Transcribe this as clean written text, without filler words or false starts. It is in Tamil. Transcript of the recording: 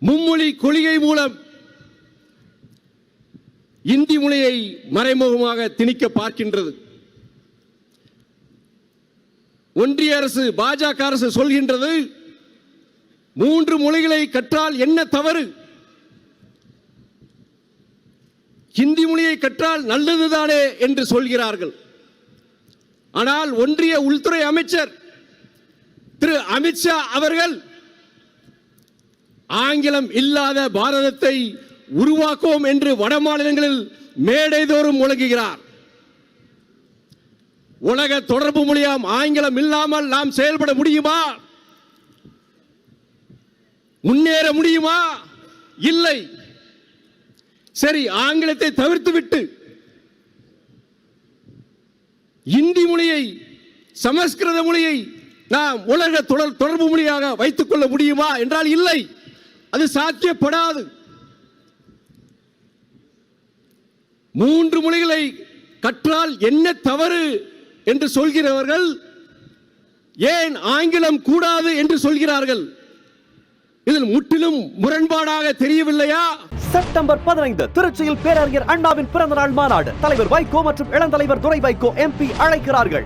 மும்மொழி கொள்கை மூலம் இந்தி மொழியை மறைமுகமாக திணிக்க பார்க்கின்றது. ஒன்றிய அரசு, பாஜக அரசு சொல்கின்றது 3 மொழிகளை கற்றால் என்ன தவறு, ஹிந்தி மொழியை கற்றால் நல்லதுதானே என்று சொல்கிறார்கள். ஆனால் ஒன்றிய உள்துறை அமைச்சர் திரு அமித்ஷா அவர்கள் ஆங்கிலம் இல்லாத பாரதத்தை உருவாக்குவோம் என்று வட மாநிலங்களில் மேடைதோறும் முழங்குகிறார். உலக தொடர்பு மொழியாம் ஆங்கிலம் இல்லாமல் நாம் செயல்பட முடியுமா? முன்னேற முடியுமா? இல்லை. சரி, ஆங்கிலத்தை தவிர்த்துவிட்டு இந்தி மொழியை, சமஸ்கிருத மொழியை நாம் உலக தொடர்பு மொழியாக வைத்துக் கொள்ள முடியுமா என்றால் இல்லை, அது சாத்தியப்படாது. 3 மொழிகளை கற்றால் என்ன தவறு என்று சொல்கிறவர்கள் ஏன் ஆங்கிலம் கூடாது என்று சொல்கிறார்கள்? இதில் முற்றிலும் முரண்பாடாக தெரியவில்லையா? செப்டம்பர் 15 திருச்சியில் பேரறிஞர் அண்ணாவின் பிறந்தநாள் மாநாடு. தலைவர் வைகோ மற்றும் இளந்தலைவர் துரை வைகோ MP அழைக்கிறார்கள்.